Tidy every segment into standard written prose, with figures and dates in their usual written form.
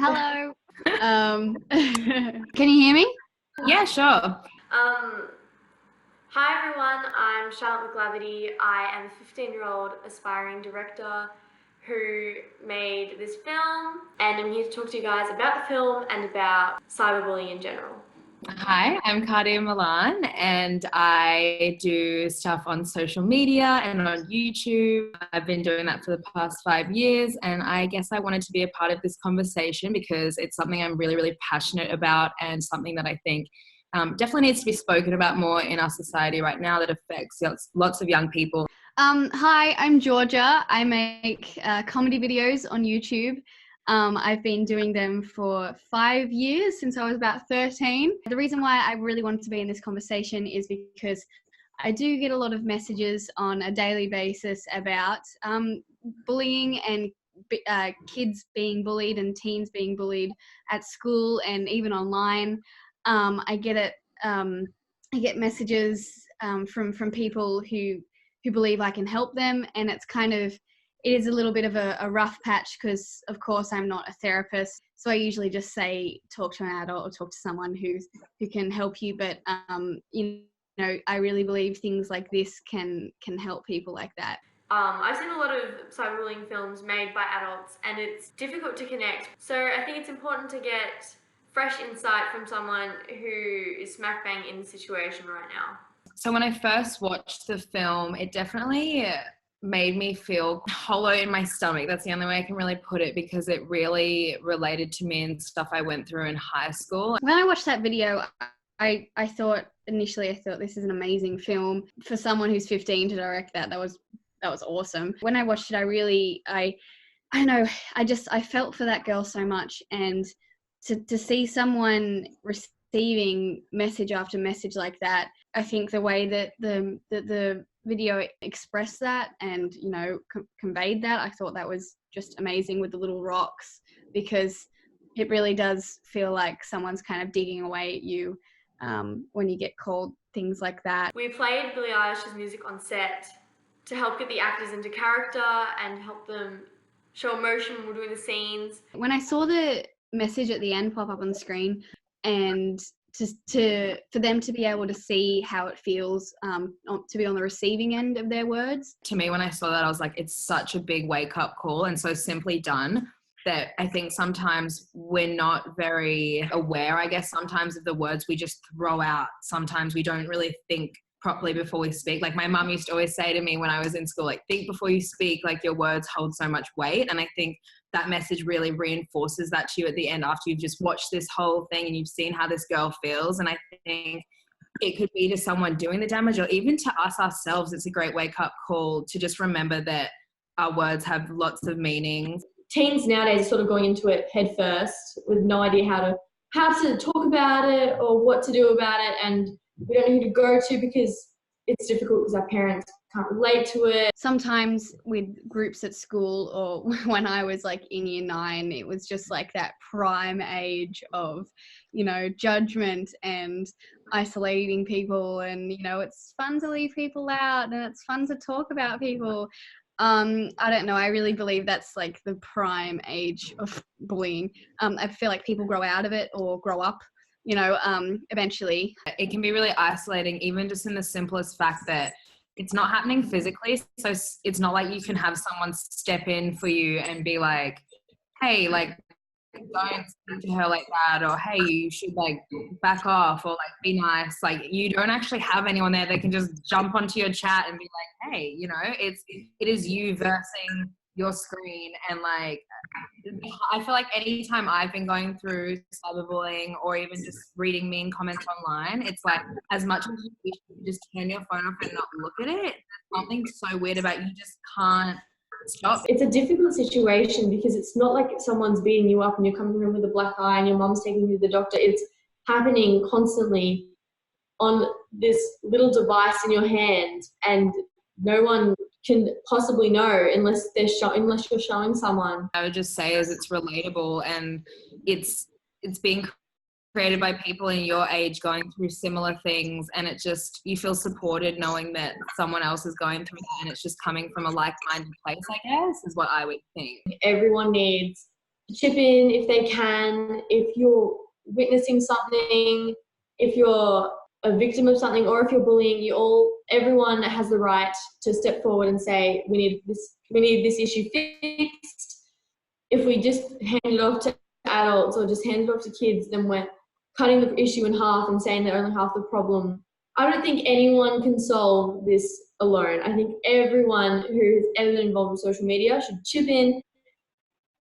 Hello. Can you hear me? Yeah, sure. Hi everyone, I'm Charlotte Mc Laverty. I am a 15-year-old aspiring director who made this film, and I'm here to talk to you guys about the film and about cyberbullying in general. Hi, I'm Cartia Mallan, and I do stuff on social media and on YouTube. I've been doing that for the past 5 years, and I guess I wanted to be a part of this conversation because it's something I'm really, really passionate about and something that I think definitely needs to be spoken about more in our society right now that affects lots of young people. Hi, I'm Georgia. I make comedy videos on YouTube. I've been doing them for 5 years, since I was about 13. The reason why I really wanted to be in this conversation is because I do get a lot of messages on a daily basis about bullying and kids being bullied and teens being bullied at school and even online. I get messages from people who believe I can help them, and it is a little bit of a rough patch because, of course, I'm not a therapist. So I usually just say talk to an adult or talk to someone who can help you. But I really believe things like this can help people like that. I've seen a lot of cyberbullying films made by adults, and it's difficult to connect. So I think it's important to get fresh insight from someone who is smack bang in the situation right now. So when I first watched the film, it definitely made me feel hollow in my stomach. That's the only way I can really put it, because it really related to me and stuff I went through in high school. When I watched that video, I thought initially this is an amazing film. For someone who's 15 to direct that was awesome. When I watched it, I felt for that girl so much, and to see someone receiving message after message like that, I think the way that the video expressed that and conveyed that, I thought that was just amazing with the little rocks, because it really does feel like someone's kind of digging away at you when you get called things like that. We played Billie Eilish's music on set to help get the actors into character and help them show emotion when we're doing the scenes. When I saw the message at the end pop up on the screen, and for them to be able to see how it feels to be on the receiving end of their words. To me, when I saw that, I was like, it's such a big wake-up call and so simply done that I think sometimes we're not very aware, I guess, sometimes of the words we just throw out. Sometimes we don't really think properly before we speak. Like my mum used to always say to me when I was in school, like, think before you speak, like your words hold so much weight. And I think that message really reinforces that to you at the end after you've just watched this whole thing and you've seen how this girl feels. And I think it could be to someone doing the damage, or even to us ourselves. It's a great wake-up call to just remember that our words have lots of meanings. Teens nowadays are sort of going into it head first with no idea how to talk about it or what to do about it, and we don't know who to go to because it's difficult because our parents can't relate to it. Sometimes with groups at school, or when I was like in year 9, it was just like that prime age of, judgment and isolating people, and, it's fun to leave people out and it's fun to talk about people. I don't know. I really believe that's like the prime age of bullying. I feel like people grow out of it or grow up, eventually. It can be really isolating, even just in the simplest fact that it's not happening physically. So it's not like you can have someone step in for you and be like, hey, like, don't speak to her like that, or hey, you should like back off, or like be nice. Like, you don't actually have anyone there that can just jump onto your chat and be like, hey, it is you versing your screen. And like, I feel like anytime I've been going through cyberbullying or even just reading mean comments online, it's like, as much as you wish you could just turn your phone off and not look at it, there's something so weird about it. You just can't stop. It's a difficult situation because it's not like someone's beating you up and you're coming home with a black eye and your mom's taking you to the doctor. It's happening constantly on this little device in your hand, and no one can possibly know unless you're showing someone. I would just say is it's relatable, and it's being created by people in your age going through similar things, and it just, you feel supported knowing that someone else is going through that, and it's just coming from a like-minded place, I guess, is what I would think. Everyone needs chip in if they can. If you're witnessing something, if you're a victim of something, or if you're bullying, everyone has the right to step forward and say, we need this issue fixed. If we just hand it off to adults or just hand it off to kids, then we're cutting the issue in half and saying they're only half the problem. I don't think anyone can solve this alone. I think everyone who has ever been involved with social media should chip in,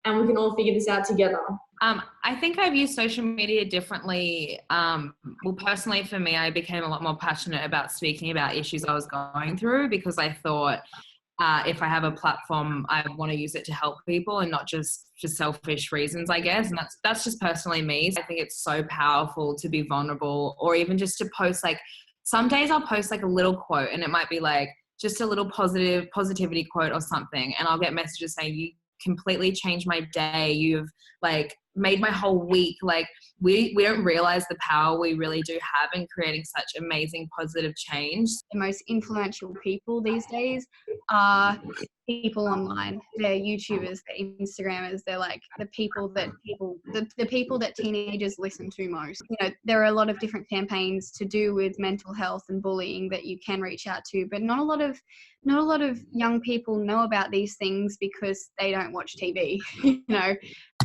and we can all figure this out together. I think I've used social media differently. Well, personally for me, I became a lot more passionate about speaking about issues I was going through, because I thought if I have a platform, I want to use it to help people and not just for selfish reasons, I guess. And that's just personally me. I think it's so powerful to be vulnerable, or even just to post, like, some days I'll post like a little quote, and it might be like just a little positivity quote or something. And I'll get messages saying, you completely changed my day. You've like made my whole week. Like we don't realize the power we really do have in creating such amazing positive change. The most influential people these days are people online. They're YouTubers, they're Instagrammers, they're like the people that teenagers listen to most. You know, there are a lot of different campaigns to do with mental health and bullying that you can reach out to, but not a lot of young people know about these things because they don't watch TV, you know,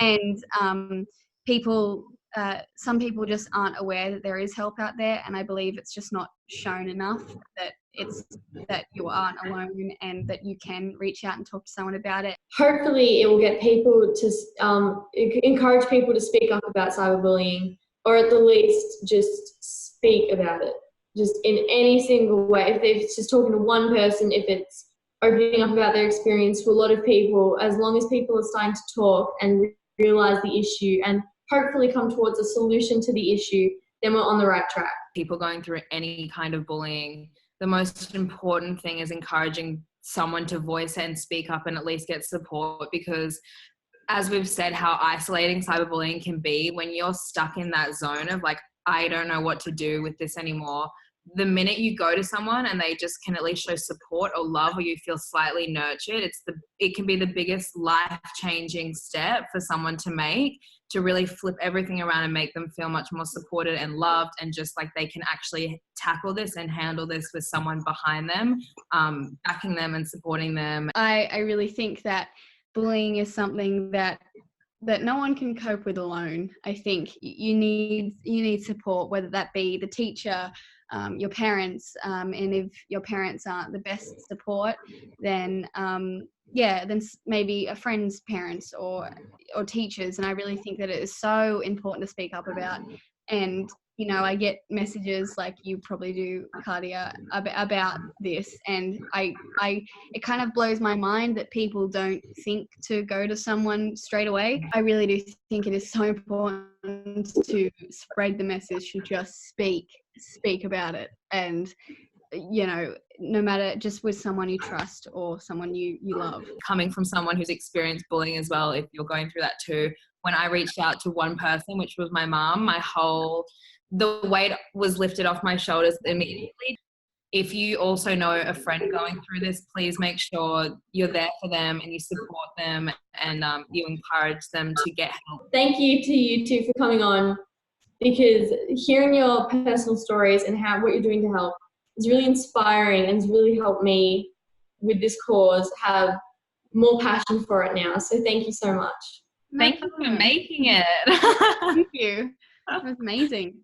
and some people just aren't aware that there is help out there, and I believe it's just not shown enough that you aren't alone and that you can reach out and talk to someone about it. Hopefully it will get people to encourage people to speak up about cyberbullying, or at the least just speak about it, just in any single way. If it's just talking to one person, if it's opening up about their experience to a lot of people, as long as people are starting to talk and realize the issue and hopefully come towards a solution to the issue, then we're on the right track. People going through any kind of bullying, the most important thing is encouraging someone to voice and speak up and at least get support, because as we've said, how isolating cyberbullying can be when you're stuck in that zone of like, I don't know what to do with this anymore. The minute you go to someone and they just can at least show support or love, or you feel slightly nurtured, it can be the biggest life-changing step for someone to make, to really flip everything around and make them feel much more supported and loved, and just like they can actually tackle this and handle this with someone behind them, backing them and supporting them. I really think that bullying is something that no one can cope with alone. I think you need support, whether that be the teacher, your parents, and if your parents aren't the best support, then then maybe a friend's parents or teachers. And I really think that it is so important to speak up about. And you know, I get messages like you probably do, Cartia, about this, and it kind of blows my mind that people don't think to go to someone straight away. I really do think it is so important to spread the message, to just speak about it, and you know, no matter, just with someone you trust or someone you love. Coming from someone who's experienced bullying as well, if you're going through that too, when I reached out to one person, which was my mom, the weight was lifted off my shoulders immediately. If you also know a friend going through this, please make sure you're there for them and you support them, and you encourage them to get help. Thank you to you two for coming on, because hearing your personal stories and what you're doing to help is really inspiring, and has really helped me with this cause have more passion for it now. So thank you so much. Thank you for making it. Thank you. That was amazing.